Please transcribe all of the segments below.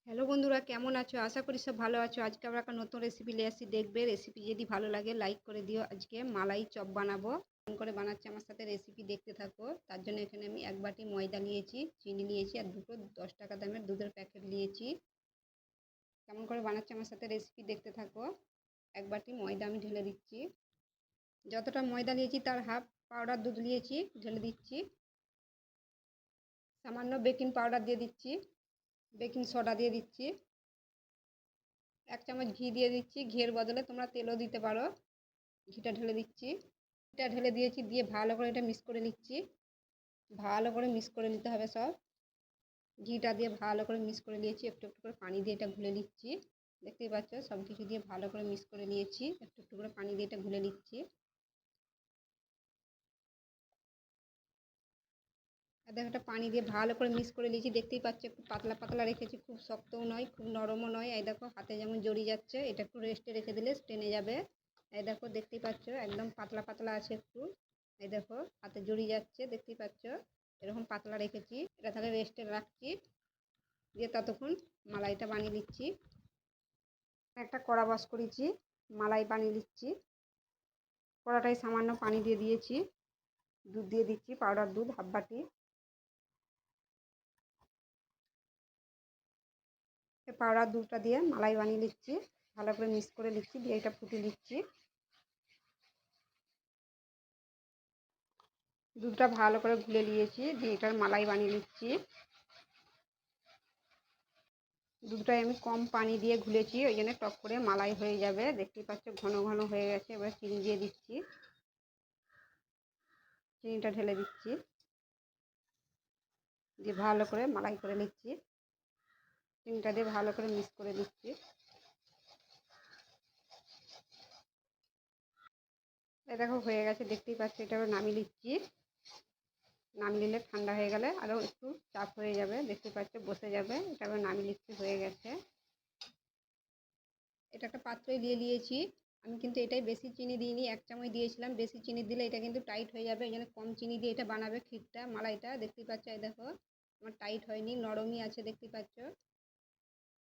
Hello বন্ধুরা, কেমন আছো? আশা করি সব ভালো আছো। আজকে আমরা একটা নতুন রেসিপি নিয়ে আসছি, দেখবে। রেসিপি যদি ভালো লাগে লাইক করে দিও। আজকে মালাই চপ বানাবো। কেমন করে বানাচ্ছি আমার সাথে রেসিপি দেখতে থাকো। তার জন্য এখানে আমি 1 বাটি ময়দা নিয়েছি, চিনি নিয়েছি আর দুটো 10 টাকা দামের দুধের প্যাকেট নিয়েছি। কেমন করে বানাচ্ছি আমার সাথে রেসিপি দেখতে থাকো। 1 বাটি ময়দা আমি ঢেলে দিচ্ছি। যতটা ময়দা নিয়েছি তার হাফ পাউডার দুধ নিয়েছি, ঢেলে দিচ্ছি। সামান্য বেকিং পাউডার দিয়ে দিচ্ছি, বেকিং সোডা দিয়ে দিচ্ছি। 1 চামচ ঘি দিয়ে দিচ্ছি, ঘিয়ের বদলে তোমরা তেলও দিতে পারো। ঘিটা ঢেলে দিচ্ছি, ঘিটা ঢেলে দিয়েছি, দিয়ে ভালো করে এটা মিক্স করে নিচ্ছি। ভালো করে মিক্স করে নিতে হবে সব। ঘিটা দিয়ে ভালো করে মিক্স করে নিয়েছি, একটু একটু করে পানি দিয়ে এটা গুলে নিচ্ছি। দেখতেই পাচ্ছ সব কিছু দিয়ে ভালো করে মিক্স করে নিয়েছি, একটু একটু করে পানি দিয়ে এটা গুলে নিচ্ছি। আর দেখো এটা পানি দিয়ে ভালো করে মিক্স করে নিয়েছি, দেখতেই পাচ্ছ একটু পাতলা পাতলা রেখেছি, খুব শক্তও নয় খুব নরমও নয়। এই দেখো হাতে যেমন জড়িয়ে যাচ্ছে, এটা একটু রেস্টে রেখে দিলে টেনে যাবে। এই দেখো দেখতেই পাচ্ছ একদম পাতলা পাতলা আছে একটু। এই দেখো হাতে জড়িয়ে যাচ্ছে, দেখতেই পাচ্ছ এরকম পাতলা রেখেছি। এটা তাহলে রেস্টে রাখছি, দিয়ে ততক্ষণ মালাইটা বানিয়ে নিচ্ছি। একটা কড়া বস করেছি, মালাই বানিয়ে নিচ্ছি। কড়াটায় সামান্য পানি দিয়ে দিয়েছি, দুধ দিয়ে দিচ্ছি, পাউডার দুধ হাফ বাটি। পাউডার দুধটা দিয়ে মালাই বানিয়ে নিচ্ছি, ভালো করে মিক্স করে নিচ্ছি, দিয়ে এটা ফুটিয়ে নিচ্ছি। দুধটা ভালো করে গুলে নিয়েছি, দিয়ে এটার মালাই বানিয়ে নিচ্ছি। দুধটায় আমি কম পানি দিয়ে গুলেছি, ওই জন্য টক করে মালাই হয়ে যাবে। দেখতেই পাচ্ছ ঘন ঘন হয়ে গেছে। এবার চিনি দিয়ে দিচ্ছি, চিনিটা ঢেলে দিচ্ছি, দিয়ে ভালো করে মালাই করে নিচ্ছি। চিনিটা দিয়ে ভালো করে মিক্স করে দিচ্ছি। এই দেখো হয়ে গেছে, দেখতেই পাচ্ছি। এটা নামিয়ে নিচ্ছি। নামিয়ে নিলে ঠান্ডা হয়ে গেলে আরও একটু চাপ হয়ে যাবে, দেখতে পাচ্ছ বসে যাবে। এটা নামিয়ে নিচ্ছি, হয়ে গেছে। এটা একটা পাত্রে দিয়ে নিয়েছি। আমি কিন্তু এটাই বেশি চিনি দিইনি, 1 চামচ দিয়েছিলাম। বেশি চিনি দিলে এটা কিন্তু টাইট হয়ে যাবে, এই জন্য কম চিনি দিয়ে এটা বানাবে ক্ষীরটা, মালাইটা। দেখতেই পাচ্ছ এই দেখো আমার টাইট হয়নি, নরমই আছে, দেখতেই পাচ্ছ।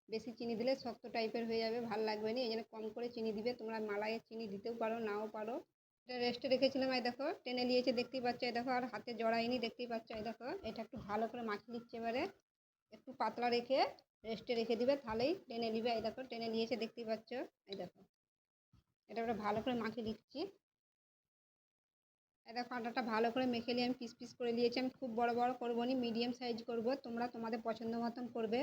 বেশি চিনি দিলে শক্ত টাইপের হয়ে যাবে, ভাল লাগবে না। এই জন্য কম করে চিনি দিবে। তোমরা মালাইয়ে চিনি দিতেও পারো, নাও পারো। এটা রেস্টে রেখেছিলাম, এই দেখো টেনে নিয়েছে, দেখতেই পাচ্ছ। এই দেখো আর হাতে জড়াইনি, দেখতেই পাচ্ছ। এই দেখো এটা একটু ভালো করে মাখিয়ে নিচ্ছে। এবারে একটু পাতলা রেখে রেস্টে রেখে দিবে, তাহলেই টেনে নিবে। এই দেখো টেনে নিয়েছে, দেখতেই পাচ্ছ। এই দেখো এটা এবার ভালো করে মাখিয়ে দিচ্ছি। এই দেখো আটাটা ভালো করে মেখে নিয়ে আমি পিস পিস করে নিয়েছি। আমি খুব বড় বড় করবো নি, মিডিয়াম সাইজ করব। তোমরা তোমাদের পছন্দ মতন করবে।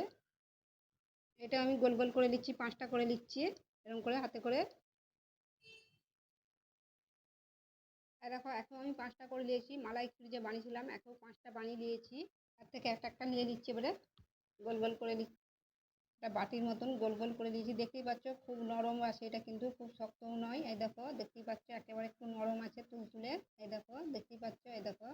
এটা আমি গোল গোল করে নিচ্ছি, 5টা করে নিচ্ছি এরকম করে হাতে করে। এই দেখো এখন আমি 5টা করে নিয়েছি। মালাই ক্ষীর যে বানিয়েছিলাম, এখন 5টা বানিয়ে নিয়েছি। তার থেকে একটা একটা নিয়ে নিচ্ছি, এবারে গোল গোল করে নিচ্ছি। একটা বাটির মতন গোল গোল করে দিয়েছি, দেখতেই পাচ্ছ। খুব নরম আছে এটা, কিন্তু খুব শক্তও নয়। এই দেখো দেখতেই পাচ্ছ একেবারে একটু নরম আছে তুলতুলে। এই দেখো দেখতেই পাচ্ছ। এই দেখো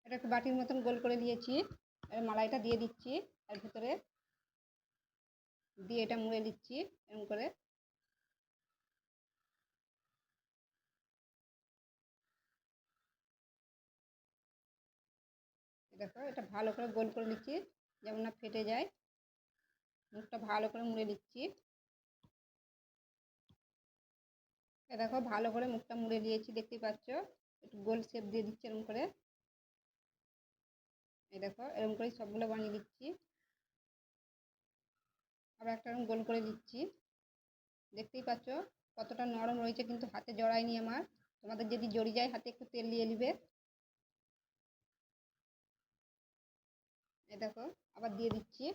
এটা একটু বাটির মতন গোল করে দিয়েছি। এবার মালাইটা দিয়ে দিচ্ছি এর ভিতরে, দিয়ে এটা মুড়ে দিচ্ছি এরকম করে। দেখো এটা ভালো করে গোল করে নিচ্ছি, যেমন না ফেটে যায়। মুখটা ভালো করে মুড়ে দিচ্ছি। দেখো ভালো করে মুখটা মুড়ে দিয়েছি, দেখতেই পাচ্ছ। একটু গোল শেপ দিয়ে দিচ্ছি এরকম করে। এই দেখো এরকম করে সবগুলো বানিয়ে দিচ্ছি। আবার একটা এরকম গোল করে দিচ্ছি, দেখতেই পাচ্ছ কতটা নরম রয়েছে, কিন্তু হাতে জড়ায়নি আমার। তোমাদের যদি জড়ি যায় হাতে একটু তেল দিয়ে নিবে। এই দেখো আবার দিয়ে দিচ্ছি,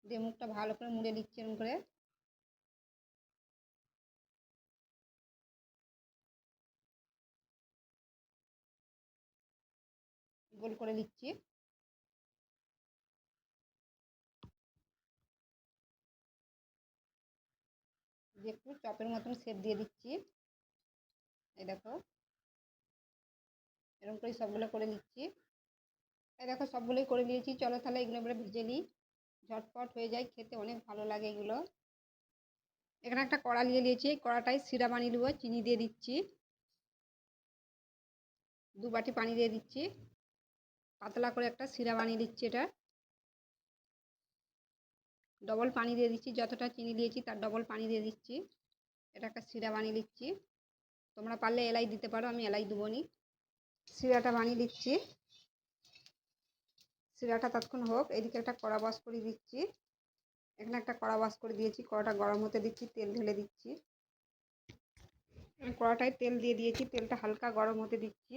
দিয়ে মুখটা ভালো করে মুড়ে দিচ্ছি এরকম করে। গোল করে দিচ্ছি, দিয়ে একটু চপের মতন শেপ দিয়ে দিচ্ছি। এই দেখো এরকম করে সবগুলো করে নিচ্ছি। এই দেখো সবগুলোই করে নিয়েছি। চলো তাহলে এগুলো এবারে ভেজে নিই, ঝটপট হয়ে যায়, খেতে অনেক ভালো লাগে এগুলো। এখানে একটা কড়া নিয়ে নিয়েছি, কড়াটায় সিরা বানিয়ে নেবো, চিনি দিয়ে দিচ্ছি। 2 বাটি পানি দিয়ে দিচ্ছি। পাতলা করে একটা শিরা বানিয়ে দিচ্ছি। এটা ডবল পানি দিয়ে দিচ্ছি, যতটা চিনি দিয়েছি তার ডবল পানি দিয়ে দিচ্ছি। এটা একটা শিরা বানিয়ে দিচ্ছি। তোমরা পারলে এলাই দিতে পারো, আমি এলাই দেবো নি। শিরাটা বানিয়ে দিচ্ছি। শিরাটা ততক্ষণ হোক। এদিকে একটা কড়া বস করে দিচ্ছি। এখানে একটা কড়া বস করে দিয়েছি। কড়াটা গরম হতে দিচ্ছি, তেল ঢেলে দিচ্ছি। কড়াটায় তেল দিয়ে দিয়েছি, তেলটা হালকা গরম হতে দিচ্ছি।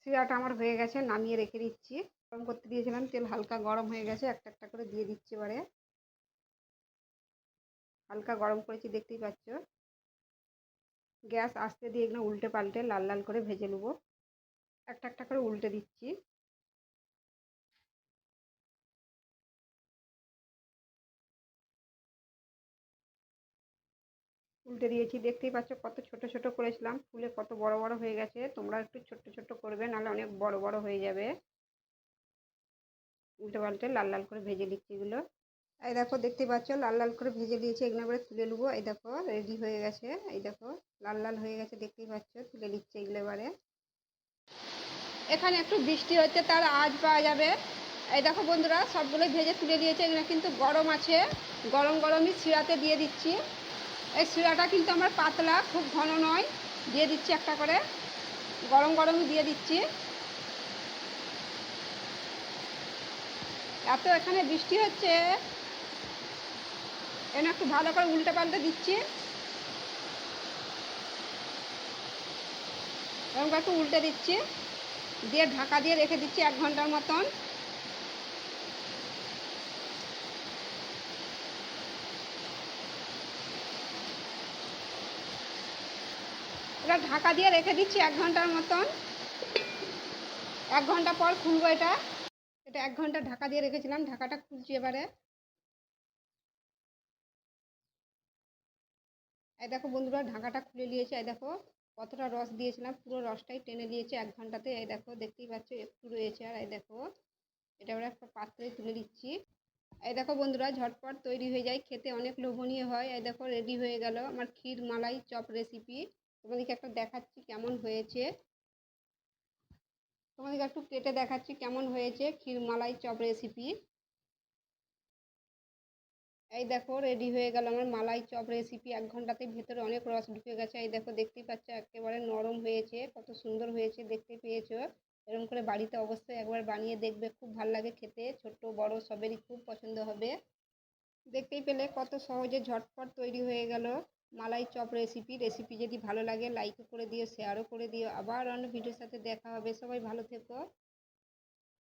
শিরাটা আমার হয়ে গেছে, নামিয়ে রেখে দিচ্ছি। গরম করতে দিয়েছিলাম, তেল হালকা গরম হয়ে গেছে। একটা একটা করে দিয়ে দিচ্ছি। এবারে হালকা গরম করেছি, দেখতেই পাচ্ছ। গ্যাস আস্তে দিয়ে এগুলো উল্টে পাল্টে লাল লাল করে ভেজে নেবো। একটা একটা করে উল্টে দিচ্ছি। উল্টে দিয়েছি, দেখতেই পাচ্ছ কত ছোট ছোট করেছিলাম, ফুলে কত বড় বড় হয়ে গেছে। তোমরা একটু ছোট্ট ছোট্ট করবে, নাহলে অনেক বড় বড় হয়ে যাবে। উল্টে পাল্টে লাল লাল করে ভেজে দিচ্ছি এগুলো। এই দেখো, দেখতে পাচ্ছ লাল লাল করে ভেজে দিয়েছি। এগুলো এবারে তুলে নেবো। এই দেখো রেডি হয়ে গেছে। এই দেখো লাল লাল হয়ে গেছে, দেখতেই পাচ্ছ। তুলে নিচ্ছে এগুলো এবারে। এখানে একটু বৃষ্টি হচ্ছে, তার আওয়াজ পাওয়া যাবে। এই দেখো বন্ধুরা, সবগুলো ভেজে তুলে নিয়েছে। এগুলো কিন্তু গরম আছে, গরম গরমই শিরাতে দিয়ে দিচ্ছি। এই শিরাটা কিন্তু আমার পাতলা, খুব ঘন নয়। দিয়ে দিচ্ছি একটা করে, গরম গরমই দিয়ে দিচ্ছি। এত এখানে বৃষ্টি হচ্ছে, এখানে একটু ভালো করে উল্টে পাল্টে দিচ্ছি। এরকম একটু উল্টে দিচ্ছি, দিয়ে ঢাকা দিয়ে রেখে দিচ্ছি 1 ঘন্টার মতন। এটা ঢাকা দিয়ে রেখে দিচ্ছি 1 ঘন্টার মতন। 1 ঘন্টা পর খুলবো এটা। এটা 1 ঘন্টা ঢাকা দিয়ে রেখেছিলাম, ঢাকাটা খুলছি এবারে। এই দেখো বন্ধুরা, ঢাকাটা খুলে নিয়েছে। এই দেখো কতটা রস দিয়েছিলাম, পুরো রসটাই টেনে নিয়েছে 1 ঘন্টাতে। এই দেখো, দেখতেই পাচ্ছ একটু রয়েছে। আর এই দেখো, এটা এবার একটা পাত্রে তুলে দিচ্ছি। এই দেখো বন্ধুরা, ঝটপট তৈরি হয়ে যায়, খেতে অনেক লোভনীয় হয়। এই দেখো রেডি হয়ে গেল আমার ক্ষীর মালাই চপ রেসিপি। তোমাদেরকে একটা দেখাচ্ছি কেমন হয়েছে। তোমাদেরকে একটু কেটে দেখাচ্ছি কেমন হয়েছে ক্ষীর মালাই চপ রেসিপি। এই দেখো রেডি হয়ে গেল আমার মালাই চপ রেসিপি। 1 ঘন্টাতে ভেতরে অনেক রস ঢুকে গেছে। এই দেখো, দেখতেই পাচ্ছ একেবারে নরম হয়েছে, কত সুন্দর হয়েছে দেখতে পেয়েছো। এরকম করে বাড়িতে অবশ্যই একবার বানিয়ে দেখবে, খুব ভালো লাগে খেতে। ছোট বড় সবেরই খুব পছন্দ হবে। দেখতেই পেলে কত সহজে ঝটপট তৈরি হয়ে গেল মালাই চপ রেসিপি। রেসিপি যদি ভালো লাগে লাইক করে দিও, শেয়ারও করে দিও। আবার অন্য ভিডিওর সাথে দেখা হবে। সবাই ভালো থেকো।